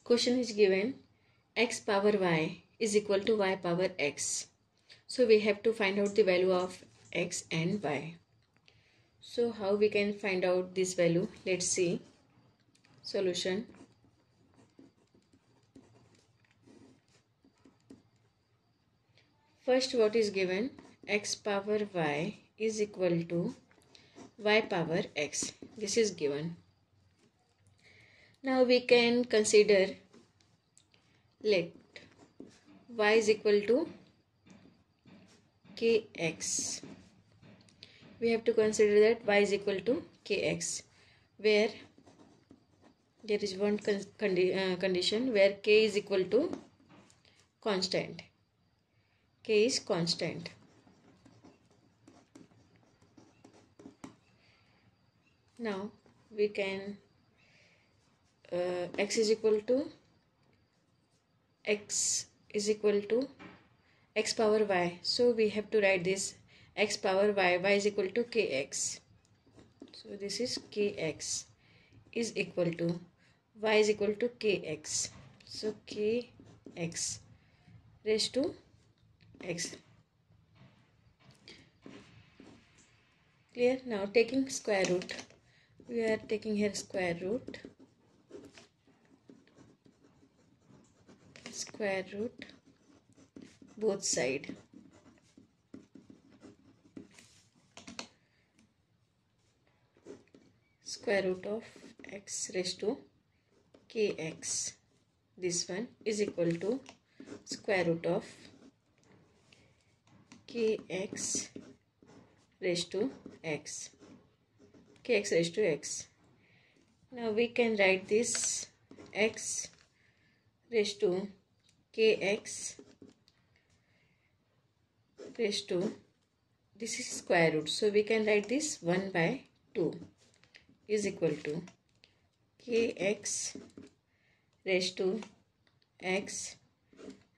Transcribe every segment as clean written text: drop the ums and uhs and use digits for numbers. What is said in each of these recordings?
Question is given x power y is equal to y power x. So we have to find out the value of x and y. So how we can find out this value? Let's see. Solution. First, what is given? X power y is equal to y power x. This is given. Now we can consider, let y is equal to kx. We have to consider that y is equal to kx, where there is one condition where k is equal to constant. K is constant. Now we can x is equal to x power y. So we have to write this x power y is equal to kx. So this is kx is equal to y is equal to kx. So kx raised to x. Clear? Now taking square root. We are taking here square root both side. Square root of x raised to kx. This one is equal to square root of kx raised to x. Kx raised to x. Now we can write this x raised to kx raised to, this is square root, so we can write this 1 by 2 is equal to kx raised to x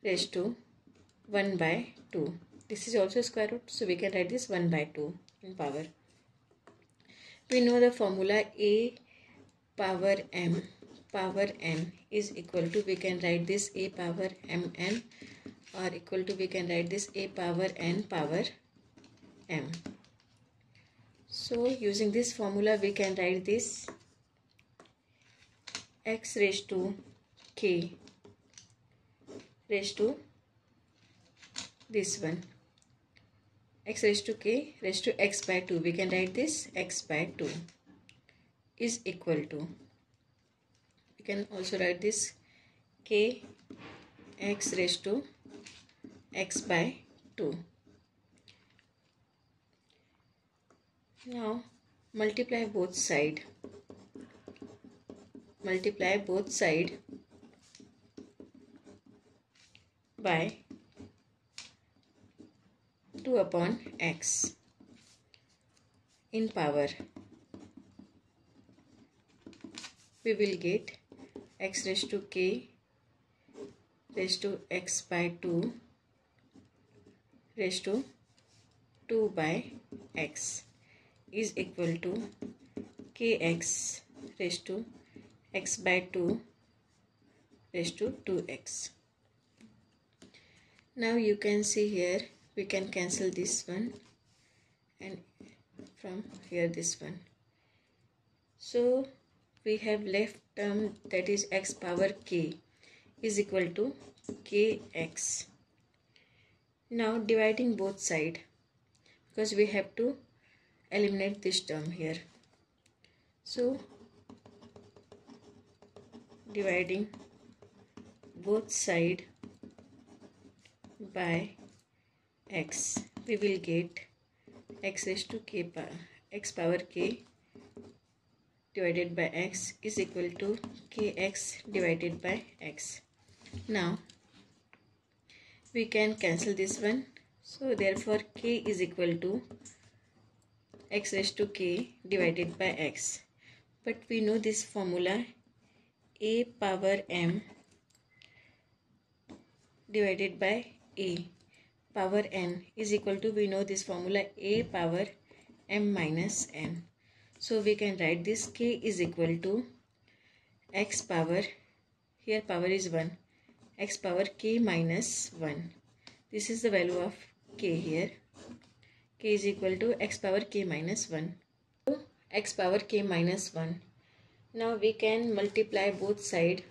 raised to 1 by 2. This is also square root, so we can write this 1 by 2 in power. We know the formula a power m power n is equal to, we can write this a power mn, or equal to, we can write this a power n power m. So using this formula we can write this x raised to k raised to this one, x raised to k raised to x by 2. We can write this x by 2 is equal to, we can also write this k x raised to x by 2. Now multiply both side. Multiply both side by 2 upon x in power. We will get x raised to k raised to x by 2 raised to 2 by x is equal to kx raised to x by 2 raised to 2x. Now you can see here, we can cancel this one and from here this one. So we have left term, that is x power k is equal to kx. Now dividing both side, because we have to eliminate this term here. So dividing both side by x, we will get x raised to k x power k divided by x is equal to kx divided by x. Now we can cancel this one, so therefore k is equal to x raised to k divided by x. But we know this formula a power m divided by a power n is equal to, we know this formula a power m minus n. So we can write this k is equal to x power, here power is 1, x power k minus 1. This is the value of k here. K is equal to x power k minus 1. So x power k minus 1. Now we can multiply both sides.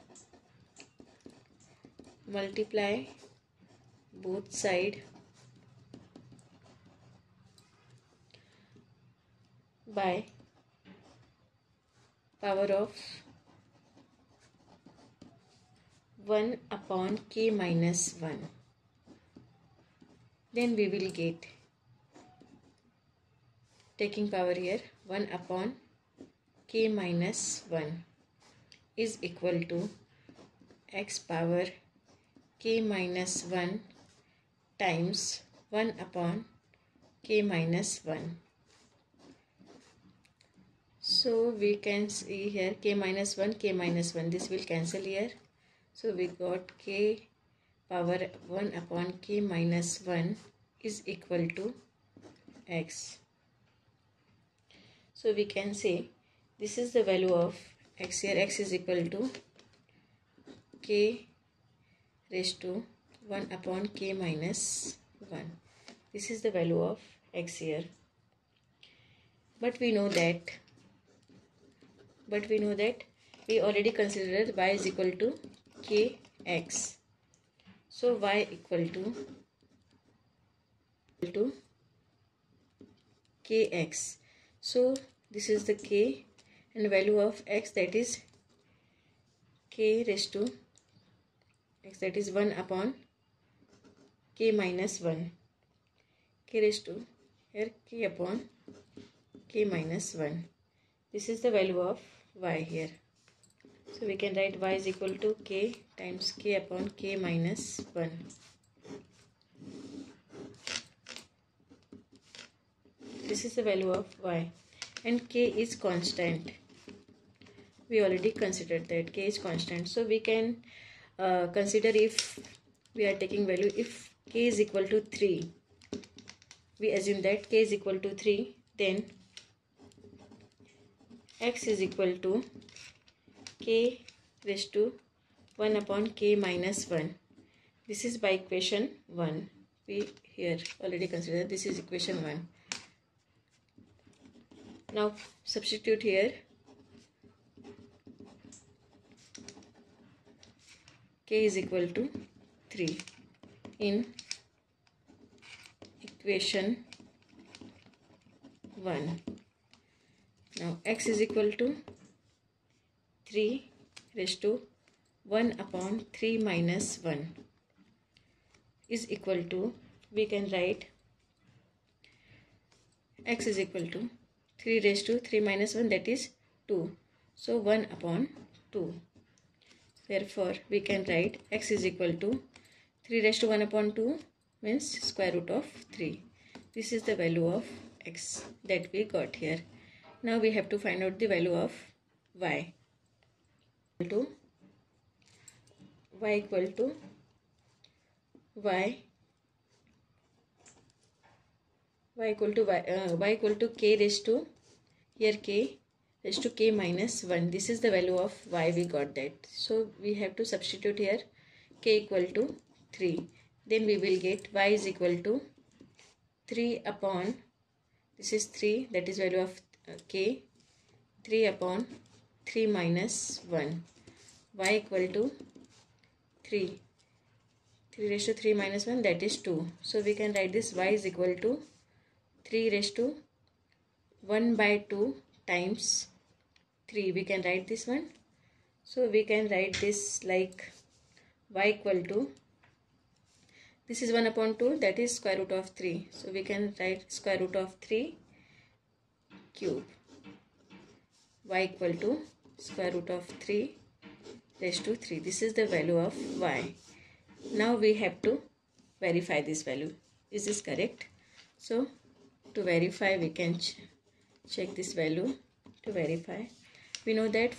Multiply both sides by power of 1 upon k minus 1. Then we will get, taking power here, 1 upon k minus 1 is equal to x power k minus 1 times 1 upon k minus 1. So we can see here k minus 1, this will cancel here. So we got k power 1 upon k minus 1 is equal to x. So we can say this is the value of x here. X is equal to k raised to 1 upon k minus 1. This is the value of x here. But we know that we already considered y is equal to kx. So y equal to kx. So this is the k and value of x, that is k raised to x, that is 1 upon k minus 1. K raised to here k upon k minus 1. This is the value of y here. So we can write y is equal to k times k upon k minus 1. This is the value of y, and k is constant. We already considered that k is constant. So we can consider, if we are taking value, if k is equal to 3, we assume that k is equal to 3, then x is equal to k raised to 1 upon k minus 1. This is by equation 1. We here already considered this is equation 1. Now substitute here k is equal to 3 in equation 1. Now x is equal to 3 raised to 1 upon 3 minus 1 is equal to, we can write x is equal to 3 raised to 3 minus 1, that is 2. So 1 upon 2. Therefore we can write x is equal to 3 raised to 1 upon 2 means square root of 3. This is the value of x that we got here. Now we have to find out the value of y. Y equal to k raised to, here k raised to k minus 1. This is the value of y, we got that. So we have to substitute here k equal to 3. Then we will get y is equal to 3 upon, this is 3, that is value of k, 3 upon 3 minus 1. Y equal to 3 raised to 3 minus 1, that is 2. So we can write this y is equal to 3 raised to 1 by 2 times 3. We can write this one. So we can write this like y equal to, this is 1 upon 2, that is square root of 3. So we can write square root of 3 cube. Y equal to square root of 3 raised to 3. This is the value of y. Now we have to verify this value. Is this correct? So to verify, we can check this value. To verify, we know that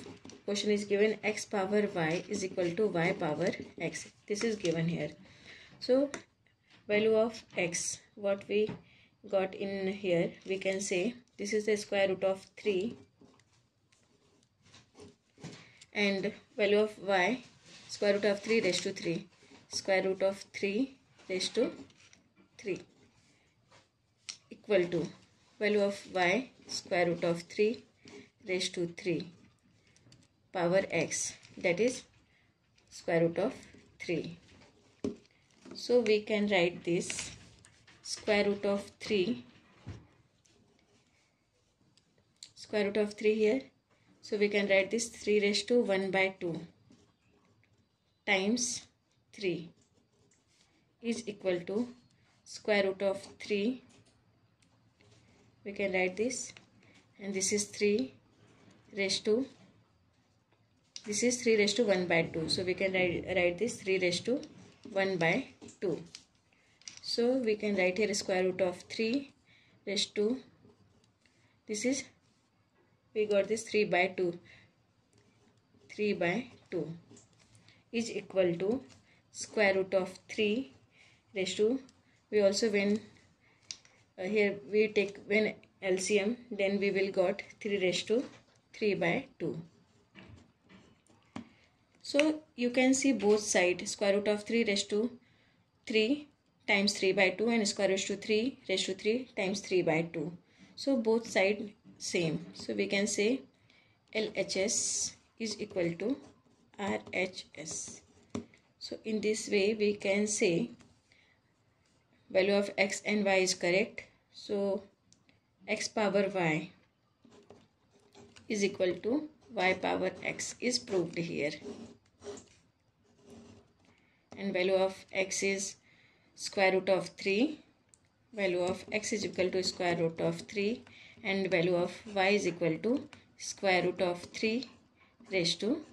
question is given x power y is equal to y power x. This is given here. So value of x, what we got in here, we can say this is the square root of 3, and value of y square root of 3 raised to 3, square root of 3 raised to 3 equal to value of y square root of 3 raised to 3 power x, that is square root of 3. So we can write this square root of 3 here. So we can write this 3 raised to 1 by 2 times 3 is equal to square root of 3. We can write this, and this is 3 raised to 1 by 2. So we can write this 3 raised to 1 by 2. So we can write here square root of 3 raised to, this is, we got this 3 by 2 is equal to square root of 3 raised to, we also when here we take when LCM, then we will got 3 raised to 3 by 2. So you can see both sides, square root of 3 raised to 3 times 3 by 2 and square root to 3 raised to 3 times 3 by 2. So both sides same. So we can say LHS is equal to RHS. So in this way we can say value of x and y is correct. So x power y is equal to y power x is proved here. And value of x is square root of 3. Value of x is equal to square root of 3. And value of y is equal to square root of 3 raised to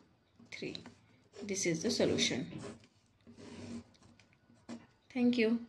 3. This is the solution. Thank you.